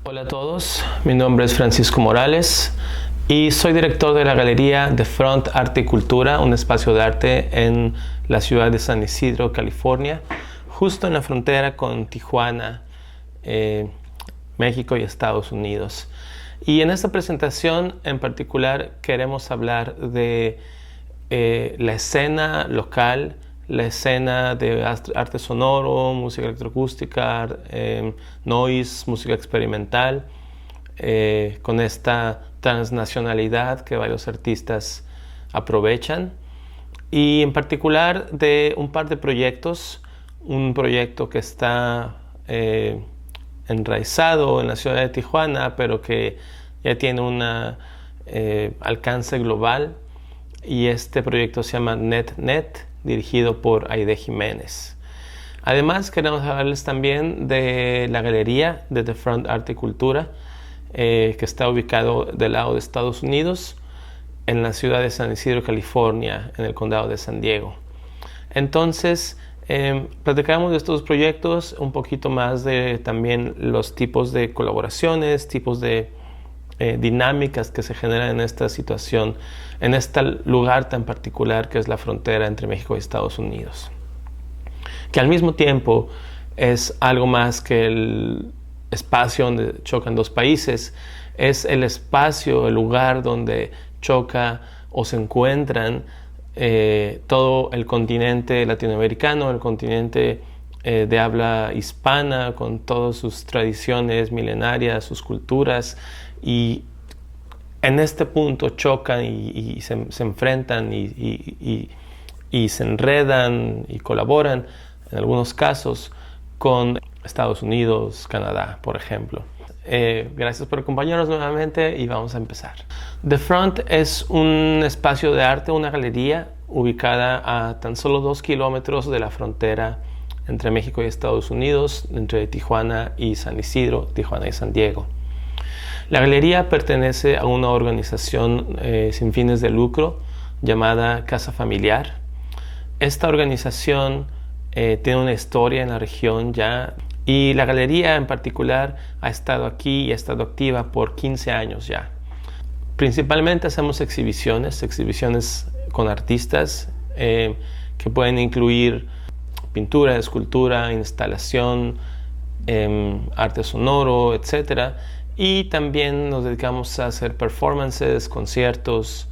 Hola a todos, mi nombre es Francisco Morales y soy director de la galería The Front Arte y Cultura, un espacio de arte en la ciudad de San Isidro, California, justo en la frontera con Tijuana, México y Estados Unidos. Y en esta presentación en particular queremos hablar de la escena local, la escena de arte sonoro, música electroacústica, noise, música experimental, con esta transnacionalidad que varios artistas aprovechan, y en particular de un par de proyectos, un proyecto que está enraizado en la ciudad de Tijuana, pero que ya tiene un alcance global, y este proyecto se llama NetNet, dirigido por Aide Jiménez. Además, queremos hablarles también de la galería de The Front Arte y Cultura, que está ubicado del lado de Estados Unidos, en la ciudad de San Isidro, California, en el condado de San Diego. Entonces, platicamos de estos proyectos, un poquito más de también los tipos de colaboraciones, tipos de dinámicas que se generan en esta situación, en este lugar tan particular que es la frontera entre México y Estados Unidos, que al mismo tiempo es algo más que el espacio donde chocan dos países, es el espacio, el lugar donde choca o se encuentran todo el continente latinoamericano, el continente de habla hispana, con todas sus tradiciones milenarias, sus culturas, y en este punto chocan y se enfrentan y se enredan y colaboran, en algunos casos, con Estados Unidos, Canadá, por ejemplo. Gracias por acompañarnos nuevamente y vamos a empezar. The Front es un espacio de arte, una galería ubicada a tan solo 2 kilómetros de la frontera entre México y Estados Unidos, entre Tijuana y San Isidro, Tijuana y San Diego. La galería pertenece a una organización sin fines de lucro llamada Casa Familiar. Esta organización tiene una historia en la región ya, y la galería en particular ha estado aquí y ha estado activa por 15 años ya. Principalmente hacemos exhibiciones con artistas que pueden incluir pintura, escultura, instalación, arte sonoro, etc. Y también nos dedicamos a hacer performances, conciertos,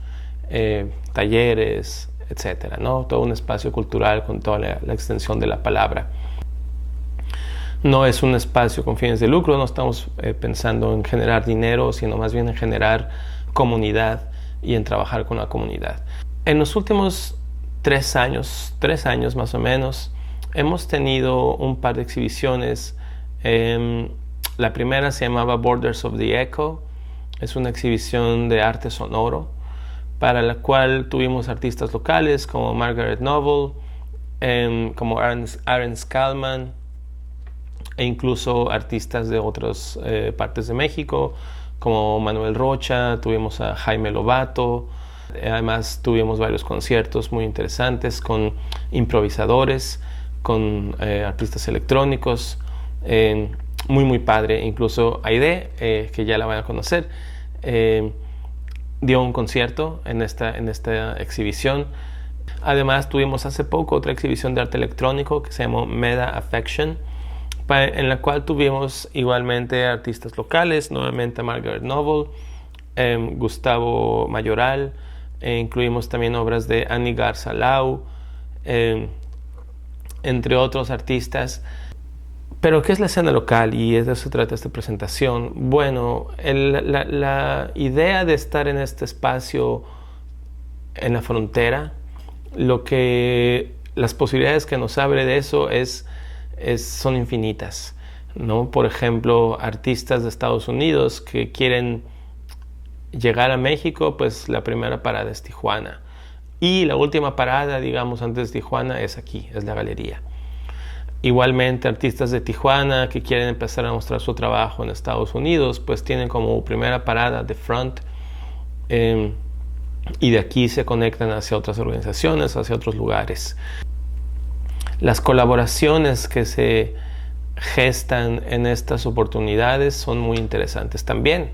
talleres, etc., ¿no? Todo un espacio cultural con toda la extensión de la palabra. No es un espacio con fines de lucro, no estamos pensando en generar dinero, sino más bien en generar comunidad y en trabajar con la comunidad. En los últimos 3 años más o menos, hemos tenido un par de exhibiciones. La primera se llamaba Borders of the Echo. Es una exhibición de arte sonoro para la cual tuvimos artistas locales como Margaret Noble, como Aaron Scalman, e incluso artistas de otras partes de México como Manuel Rocha, tuvimos a Jaime Lobato. Además tuvimos varios conciertos muy interesantes con improvisadores, con artistas electrónicos, muy padre. Incluso Aide, que ya la van a conocer, dio un concierto en esta exhibición. Además tuvimos hace poco otra exhibición de arte electrónico que se llamó Meda Affection, en la cual tuvimos igualmente artistas locales, nuevamente Margaret Noble, Gustavo Mayoral, incluimos también obras de Annie Garza Lau, entre otros artistas. Pero ¿qué es la escena local? Y de eso se trata esta presentación. Bueno, la idea de estar en este espacio en la frontera, las posibilidades que nos abre de eso son infinitas, ¿no? Por ejemplo, artistas de Estados Unidos que quieren llegar a México, pues la primera parada es Tijuana. Y la última parada, digamos, antes de Tijuana es aquí, es la galería. Igualmente, artistas de Tijuana que quieren empezar a mostrar su trabajo en Estados Unidos, pues tienen como primera parada The Front, y de aquí se conectan hacia otras organizaciones, hacia otros lugares. Las colaboraciones que se gestan en estas oportunidades son muy interesantes también.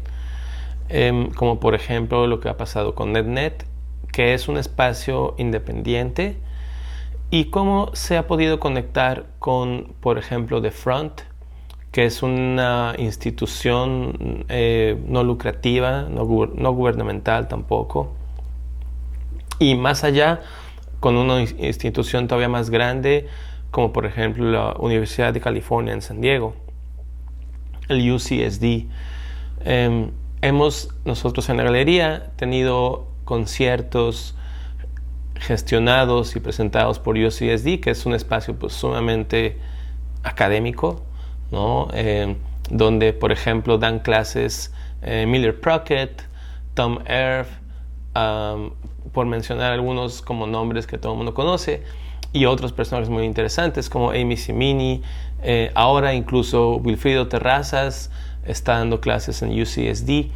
Como por ejemplo lo que ha pasado con NetNet, que es un espacio independiente, y cómo se ha podido conectar con, por ejemplo, The Front, que es una institución no lucrativa, no gubernamental tampoco, y más allá, con una institución todavía más grande, como por ejemplo la Universidad de California en San Diego, el UCSD. Hemos nosotros en la galería tenido conciertos gestionados y presentados por UCSD, que es un espacio pues sumamente académico, ¿no? Donde por ejemplo dan clases Miller Crockett, Tom Erf, por mencionar algunos como nombres que todo el mundo conoce, y otros personajes muy interesantes como Amy Simini, ahora incluso Wilfrido Terrazas está dando clases en UCSD.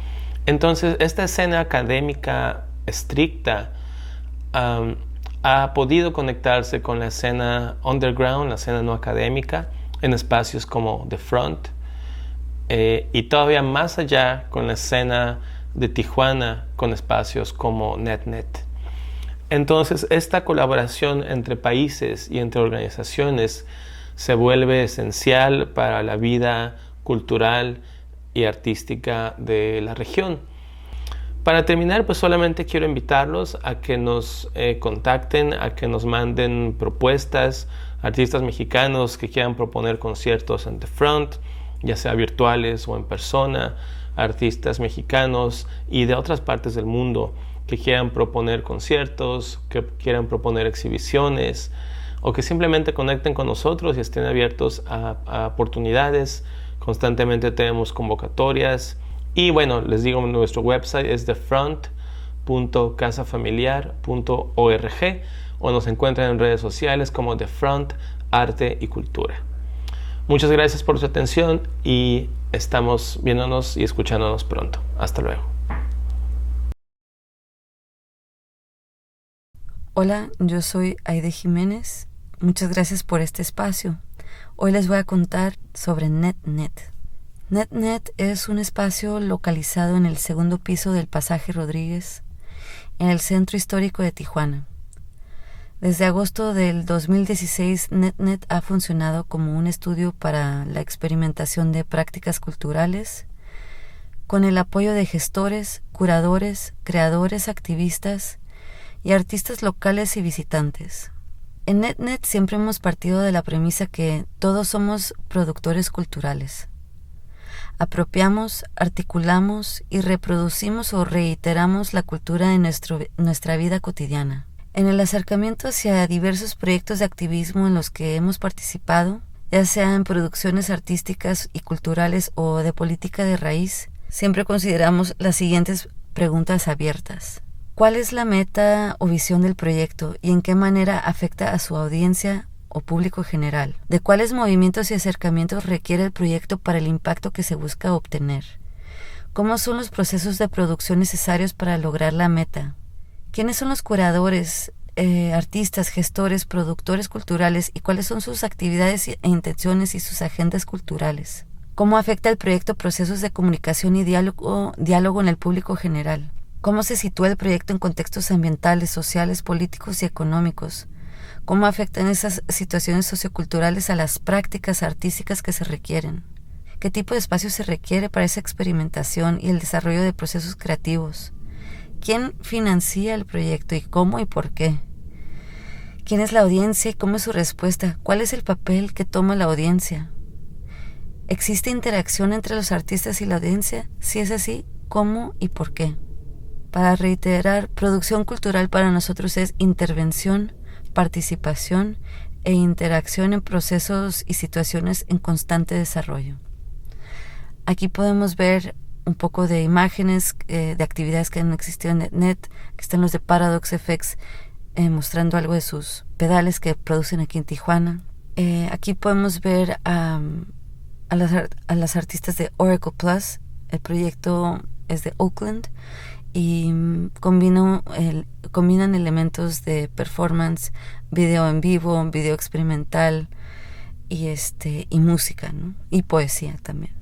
Entonces esta escena académica estricta ha podido conectarse con la escena underground, la escena no académica, en espacios como The Front, y todavía más allá con la escena de Tijuana, con espacios como NetNet. Entonces esta colaboración entre países y entre organizaciones se vuelve esencial para la vida cultural y artística de la región. Para terminar, pues solamente quiero invitarlos a que nos contacten, a que nos manden propuestas, artistas mexicanos que quieran proponer conciertos en The Front, ya sea virtuales o en persona, artistas mexicanos y de otras partes del mundo que quieran proponer conciertos, que quieran proponer exhibiciones, o que simplemente conecten con nosotros y estén abiertos a oportunidades. Constantemente tenemos convocatorias. Y bueno, les digo, nuestro website es thefront.casafamiliar.org, o nos encuentran en redes sociales como The Front Arte y Cultura. Muchas gracias por su atención y estamos viéndonos y escuchándonos pronto. Hasta luego. Hola, yo soy Aide Jiménez. Muchas gracias por este espacio. Hoy les voy a contar sobre NetNet. NetNet es un espacio localizado en el segundo piso del Pasaje Rodríguez, en el centro histórico de Tijuana. Desde agosto del 2016, NetNet ha funcionado como un estudio para la experimentación de prácticas culturales, con el apoyo de gestores, curadores, creadores, activistas y artistas locales y visitantes. En NetNet siempre hemos partido de la premisa que todos somos productores culturales. Apropiamos, articulamos y reproducimos o reiteramos la cultura en nuestra vida cotidiana. En el acercamiento hacia diversos proyectos de activismo en los que hemos participado, ya sea en producciones artísticas y culturales o de política de raíz, siempre consideramos las siguientes preguntas abiertas. ¿Cuál es la meta o visión del proyecto y en qué manera afecta a su audiencia o público general? ¿De cuáles movimientos y acercamientos requiere el proyecto para el impacto que se busca obtener? ¿Cómo son los procesos de producción necesarios para lograr la meta? ¿Quiénes son los curadores, artistas, gestores, productores culturales y cuáles son sus actividades e intenciones y sus agendas culturales? ¿Cómo afecta el proyecto procesos de comunicación y diálogo en el público general? ¿Cómo se sitúa el proyecto en contextos ambientales, sociales, políticos y económicos? ¿Cómo afectan esas situaciones socioculturales a las prácticas artísticas que se requieren? ¿Qué tipo de espacio se requiere para esa experimentación y el desarrollo de procesos creativos? ¿Quién financia el proyecto y cómo y por qué? ¿Quién es la audiencia y cómo es su respuesta? ¿Cuál es el papel que toma la audiencia? ¿Existe interacción entre los artistas y la audiencia? Si es así, ¿cómo y por qué? Para reiterar, producción cultural para nosotros es intervención, participación e interacción en procesos y situaciones en constante desarrollo. Aquí podemos ver un poco de imágenes de actividades que han existido en NetNet, que están los de Paradox FX mostrando algo de sus pedales que producen aquí en Tijuana. Aquí podemos ver a las artistas de Oracle Plus. El proyecto es de Oakland y combinan elementos de performance, video en vivo, video experimental, y música, ¿no? Y poesía también.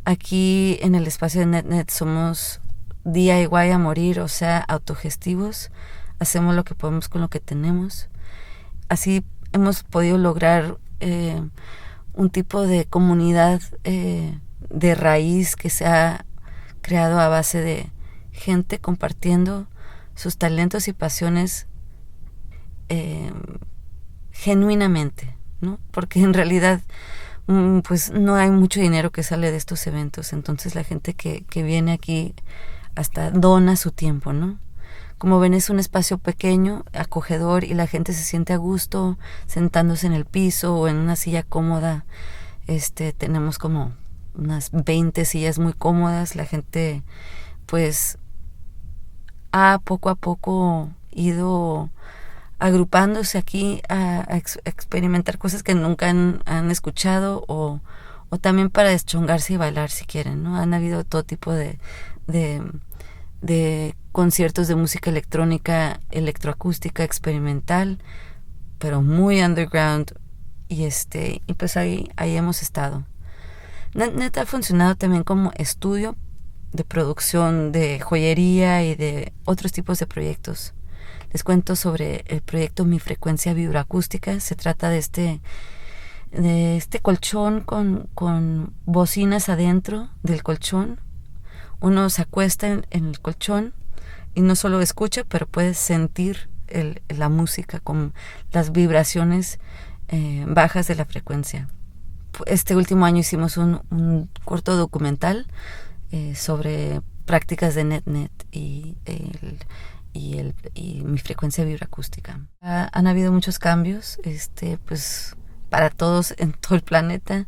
Aquí en el espacio de NetNet somos DIY a morir, o sea, autogestivos. Hacemos lo que podemos con lo que tenemos. Así hemos podido lograr un tipo de comunidad de raíz que se ha creado a base de gente compartiendo sus talentos y pasiones eh, genuinamente, ¿no? Porque en realidad pues no hay mucho dinero que sale de estos eventos, entonces la gente que viene aquí hasta dona su tiempo, ¿no? Como ven, es un espacio pequeño, acogedor, y la gente se siente a gusto sentándose en el piso o en una silla cómoda. Tenemos como unas 20 sillas muy cómodas. La gente pues ha poco a poco ido agrupándose aquí a experimentar cosas que nunca han escuchado, o también para deschongarse y bailar si quieren, ¿no? Han habido todo tipo de, de conciertos de música electrónica, electroacústica, experimental, pero muy underground, y pues ahí hemos estado. NetNet ha funcionado también como estudio de producción de joyería y de otros tipos de proyectos. Les cuento sobre el proyecto Mi Frecuencia Vibroacústica. Se trata de este colchón con bocinas adentro del colchón. Uno se acuesta en el colchón y no solo escucha, pero puede sentir la música con las vibraciones bajas de la frecuencia. Este último año hicimos un corto documental sobre prácticas de NetNet y mi frecuencia vibroacústica. Han habido muchos cambios, pues para todos en todo el planeta.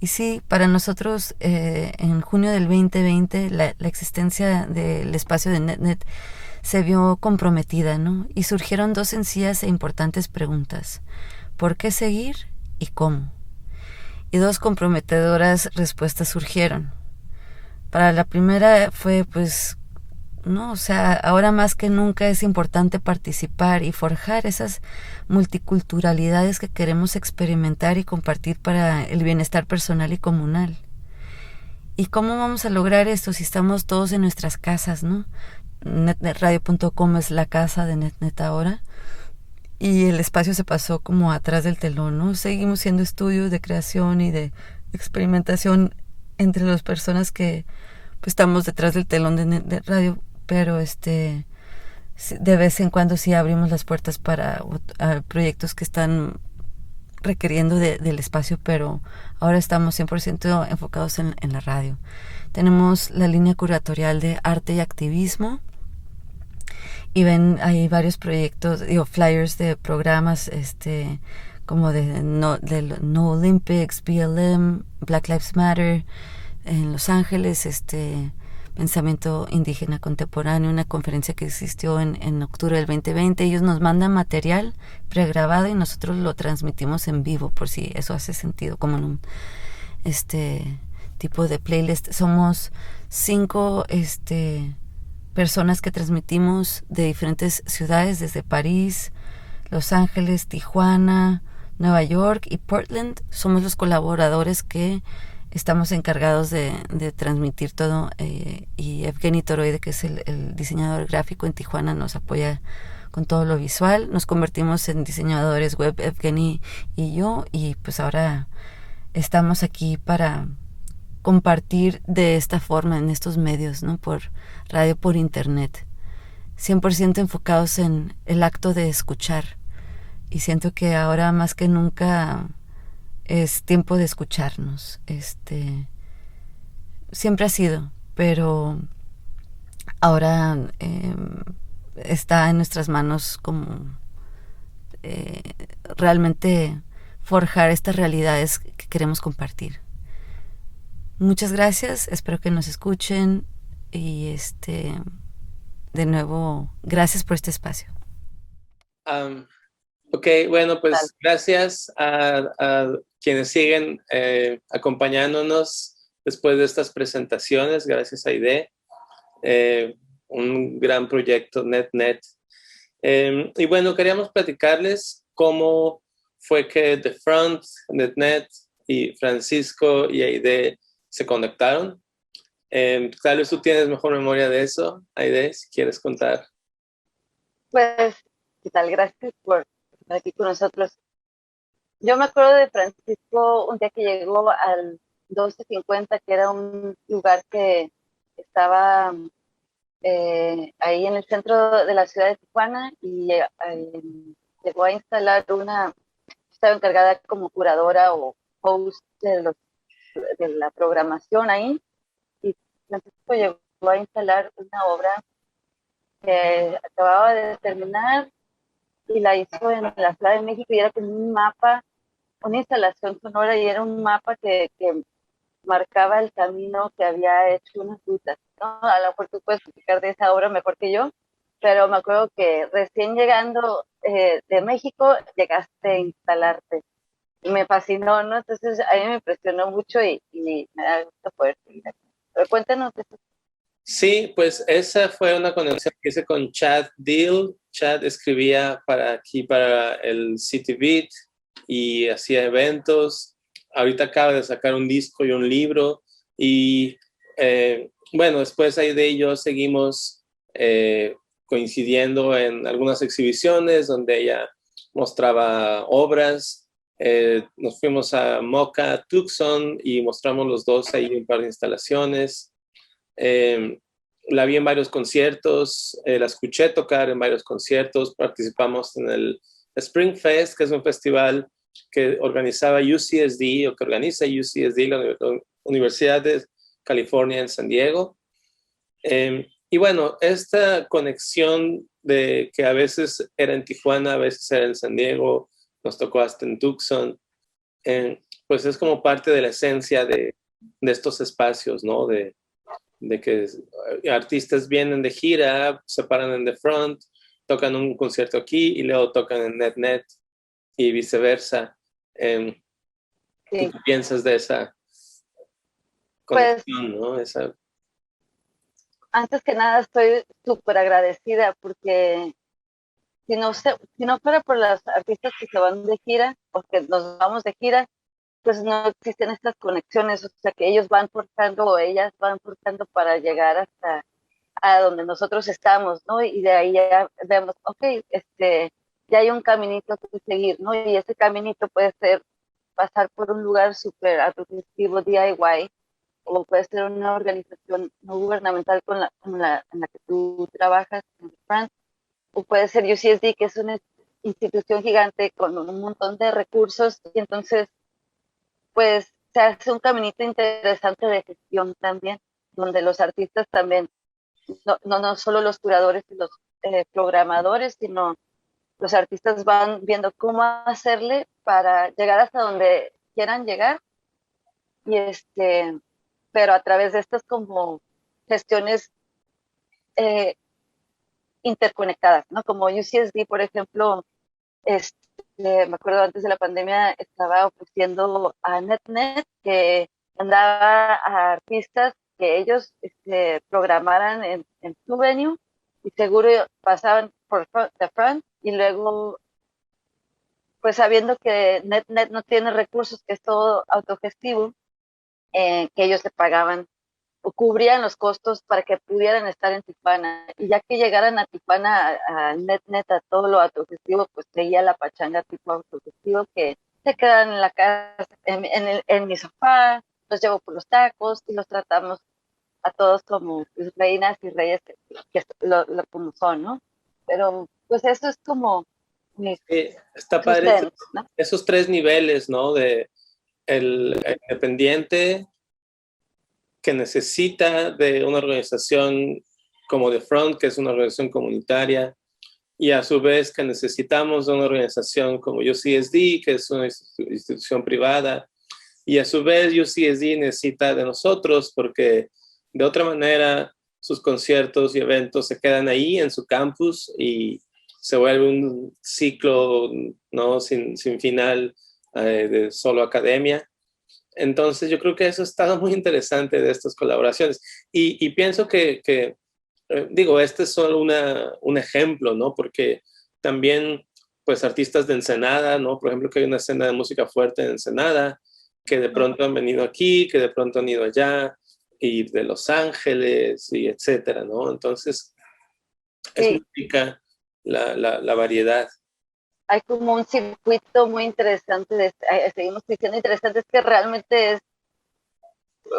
Y sí, para nosotros en junio del 2020 la existencia del espacio de NetNet se vio comprometida, ¿no? Y surgieron dos sencillas e importantes preguntas: ¿por qué seguir y cómo? Y dos comprometedoras respuestas surgieron. Para la primera fue pues no, o sea, ahora más que nunca es importante participar y forjar esas multiculturalidades que queremos experimentar y compartir para el bienestar personal y comunal. ¿Y cómo vamos a lograr esto si estamos todos en nuestras casas, no? Netnetradio.com es la casa de NetNet ahora, y el espacio se pasó como atrás del telón, ¿no? Seguimos siendo estudios de creación y de experimentación entre las personas que pues, estamos detrás del telón de radio, pero de vez en cuando sí abrimos las puertas para proyectos que están requiriendo del espacio, pero ahora estamos 100% enfocados en la radio. Tenemos la línea curatorial de arte y activismo, y ven, hay varios proyectos, flyers de programas, como de No Olympics, BLM, Black Lives Matter en Los Ángeles, Pensamiento Indígena Contemporáneo, una conferencia que existió en octubre del 2020. Ellos nos mandan material pregrabado y nosotros lo transmitimos en vivo, por si eso hace sentido, como en un tipo de playlist. Somos 5 personas que transmitimos de diferentes ciudades, desde París, Los Ángeles, Tijuana, Nueva York y Portland. Somos los colaboradores que estamos encargados de transmitir todo, y Evgeny Toroide, que es el diseñador gráfico en Tijuana, nos apoya con todo lo visual. Nos convertimos en diseñadores web, Evgeny y yo, y pues ahora estamos aquí para compartir de esta forma en estos medios, ¿no? Por radio, por internet, 100% enfocados en el acto de escuchar. Y siento que ahora más que nunca es tiempo de escucharnos. Siempre ha sido, pero ahora está en nuestras manos como realmente forjar estas realidades que queremos compartir. Muchas gracias, espero que nos escuchen, y de nuevo, gracias por este espacio. Ok, bueno, pues gracias a quienes siguen acompañándonos después de estas presentaciones. Gracias a Aide, un gran proyecto, NetNet. Y bueno, queríamos platicarles cómo fue que The Front, NetNet y Francisco y Aide se conectaron. Tal vez tú tienes mejor memoria de eso, Aide, si quieres contar. Pues, ¿qué tal? Gracias por estar aquí con nosotros. Yo me acuerdo de Francisco un día que llegó al 1250, que era un lugar que estaba ahí en el centro de la ciudad de Tijuana, y llegó a instalar estaba encargada como curadora o host de la programación ahí, y Francisco llegó a instalar una obra que acababa de terminar y la hizo en la Ciudad de México, y era como un mapa, una instalación sonora, y era un mapa que marcaba el camino que había hecho unas rutas, ¿no? A lo mejor tú puedes explicar de esa obra mejor que yo, pero me acuerdo que recién llegando de México llegaste a instalarte y me fascinó, ¿no? Entonces a mí me impresionó mucho y me da gusto poder seguir aquí. Pero cuéntanos de eso. Sí, pues esa fue una conexión que hice con Chad Deal. Chad escribía para aquí, para el City Beat, y hacía eventos. Ahorita acaba de sacar un disco y un libro. Y bueno, después Aide y yo seguimos coincidiendo en algunas exhibiciones donde ella mostraba obras. Nos fuimos a Mocha, Tucson, y mostramos los dos ahí un par de instalaciones. La vi en varios conciertos, la escuché tocar en varios conciertos, participamos en el Spring Fest, que es un festival que organizaba UCSD, o que organiza UCSD, la Universidad de California en San Diego. Y bueno, esta conexión de que a veces era en Tijuana, a veces era en San Diego, nos tocó hasta en Tucson, pues es como parte de la esencia de estos espacios, ¿no? De que artistas vienen de gira, se paran en The Front, tocan un concierto aquí y luego tocan en NetNet y viceversa. ¿Qué Sí, piensas de esa pues conexión, no? antes que nada estoy súper agradecida porque si no fuera por los artistas que se van de gira, o que nos vamos de gira, pues no existen estas conexiones, o sea que ellos van forjando o ellas van forjando para llegar hasta a donde nosotros estamos, ¿no? Y de ahí ya vemos, ok, ya hay un caminito que seguir, ¿no? Y ese caminito puede ser pasar por un lugar súper autogestivo, DIY, o puede ser una organización no gubernamental en la que tú trabajas, en France, o puede ser UCSD, que es una institución gigante con un montón de recursos, y entonces pues se hace un caminito interesante de gestión también, donde los artistas también, no solo los curadores y los programadores, sino los artistas van viendo cómo hacerle para llegar hasta donde quieran llegar, y pero a través de estas como gestiones eh, interconectadas, ¿no? Como UCSD, por ejemplo, me acuerdo antes de la pandemia estaba ofreciendo a NetNet que mandaba a artistas que ellos programaran en su venue, y seguro pasaban por The Front, y luego, pues sabiendo que NetNet no tiene recursos, que es todo autogestivo, que ellos le pagaban o cubrían los costos para que pudieran estar en Tijuana. Y ya que llegaran a Tijuana, a NetNet, a todo lo autogestivo, pues seguía la pachanga tipo autogestivo, que se quedan en la casa, en mi sofá, los llevo por los tacos y los tratamos a todos como pues, reinas y reyes que como son, ¿no? Pero pues eso es como mi Está padre sustento, ¿no? esos tres niveles, ¿no? De el independiente que necesita de una organización como The Front, que es una organización comunitaria, y a su vez que necesitamos de una organización como UCSD, que es una institución privada, y a su vez UCSD necesita de nosotros porque de otra manera sus conciertos y eventos se quedan ahí en su campus y se vuelve un ciclo, ¿no? sin final, de solo academia. Entonces yo creo que eso ha estado muy interesante de estas colaboraciones. Y pienso digo, este es solo un ejemplo, ¿no? Porque también pues artistas de Ensenada, ¿no? Por ejemplo, que hay una escena de música fuerte en Ensenada, que de pronto han venido aquí, que de pronto han ido allá, y de Los Ángeles, y etcétera, ¿no? Entonces, es muy Sí, rica la variedad. hay como un circuito muy interesante, seguimos diciendo interesante, es que realmente es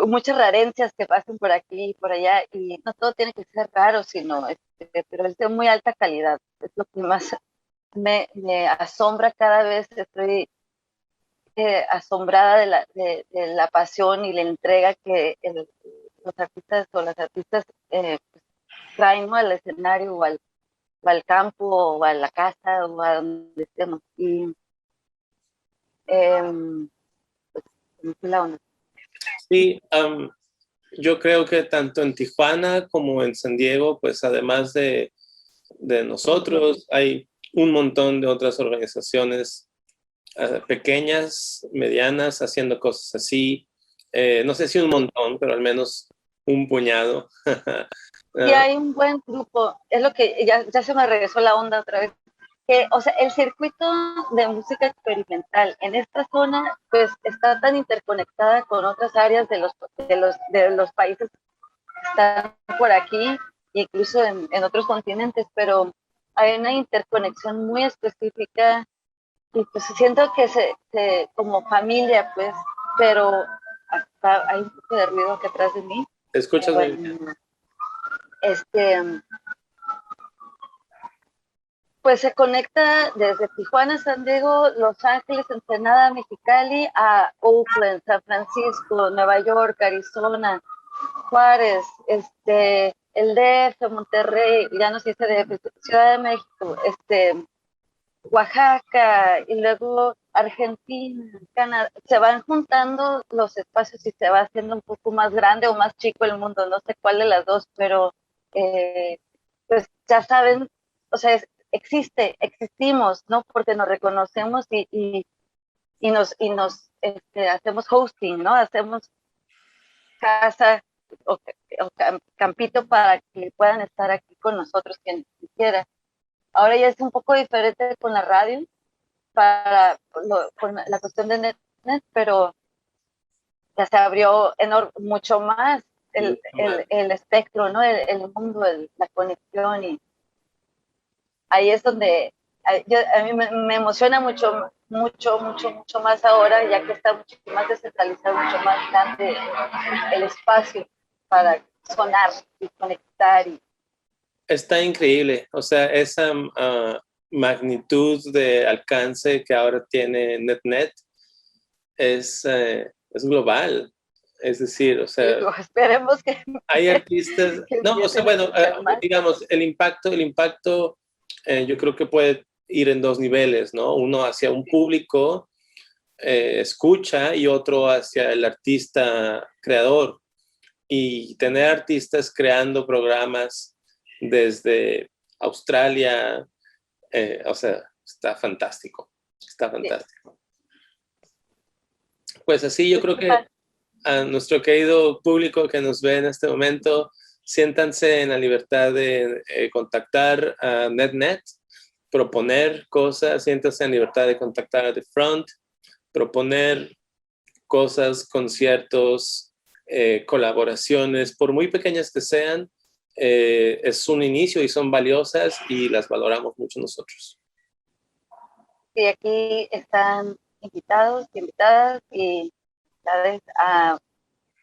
muchas rarencias que pasan por aquí y por allá, y no todo tiene que ser raro, sino, pero es de muy alta calidad. Es lo que más me asombra cada vez, estoy asombrada de la pasión y la entrega que los artistas o las artistas pues, traen, ¿no?, al escenario o al campo o a la casa o a donde estemos. Y pues, la onda. Sí, yo creo que tanto en Tijuana como en San Diego, pues además de nosotros, hay un montón de otras organizaciones pequeñas, medianas, haciendo cosas así. No sé si un montón, pero al menos un puñado. Y hay un buen grupo, es lo que ya se me regresó la onda otra vez, que, o sea, el circuito de música experimental en esta zona, pues está tan interconectada con otras áreas de los países que están por aquí, incluso en otros continentes, pero hay una interconexión muy específica y pues siento que como familia, pues, pero hasta hay un poco de ruido aquí atrás de mí. ¿Te escuchas muy bien? Bueno, este, pues se conecta desde Tijuana, San Diego, Los Ángeles, Ensenada, Mexicali, a Oakland, San Francisco, Nueva York, Arizona, Juárez, el DF, Monterrey, ya no sé si DF, Ciudad de México, Oaxaca, y luego Argentina, Canadá. Se van juntando los espacios y se va haciendo un poco más grande o más chico el mundo, no sé cuál de las dos, pero eh, pues ya saben, o sea, existimos, ¿no? Porque nos reconocemos y nos hacemos hosting, ¿no? Hacemos casa o campito para que puedan estar aquí con nosotros quien quiera. Ahora ya es un poco diferente con la radio, con la cuestión de net, pero ya se abrió mucho más el espectro, ¿no? El mundo, la conexión, y ahí es donde a mí me emociona mucho, mucho, mucho, mucho más ahora, ya que está mucho más descentralizado, mucho más grande el espacio para sonar y conectar. Está increíble, o sea, esa magnitud de alcance que ahora tiene NetNet es global. Es decir, o sea, Esperemos que, hay artistas, que no, o sea, empiecen a bueno, escuchar más. digamos, el impacto yo creo que puede ir en dos niveles, ¿no? Uno hacia un público escucha y otro hacia el artista creador. Y tener artistas creando programas desde Australia, o sea, está fantástico, está fantástico. Pues así yo creo que a nuestro querido público que nos ve en este momento, siéntanse en la libertad de contactar a NetNet, proponer cosas, siéntanse en libertad de contactar a The Front, proponer cosas, conciertos, colaboraciones, por muy pequeñas que sean, es un inicio y son valiosas y las valoramos mucho nosotros. Y aquí están invitados y invitadas y ¿sabes? A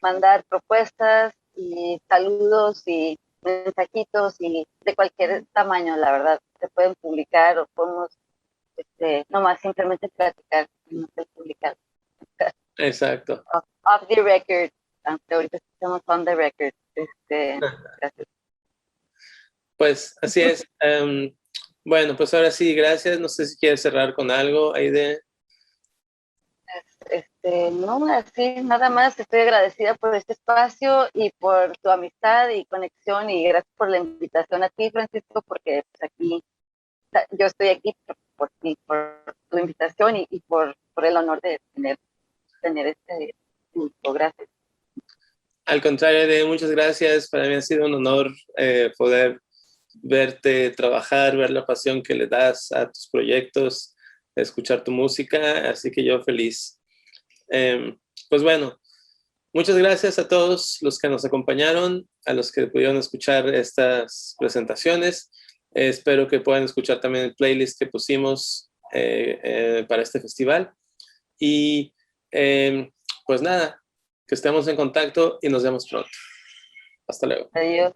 mandar propuestas y saludos y mensajitos y de cualquier tamaño, la verdad. Se pueden publicar o podemos nomás simplemente platicar, no sé, publicar. Exacto. Off the record, aunque ahorita estamos on the record. Gracias. Pues así es. Bueno, pues ahora sí, gracias. No sé si quieres cerrar con algo, Aide. No, así nada más, estoy agradecida por este espacio y por tu amistad y conexión, y gracias por la invitación a ti, Francisco, porque pues aquí yo estoy aquí por ti, por tu invitación y por el honor de tener este grupo. Gracias. Al contrario, Aide, muchas gracias. Para mí ha sido un honor poder verte trabajar, ver la pasión que le das a tus proyectos, escuchar tu música, así que yo feliz. Pues bueno, muchas gracias a todos los que nos acompañaron, a los que pudieron escuchar estas presentaciones. Espero que puedan escuchar también el playlist que pusimos para este festival. Y pues nada, que estemos en contacto y nos vemos pronto. Hasta luego. Adiós.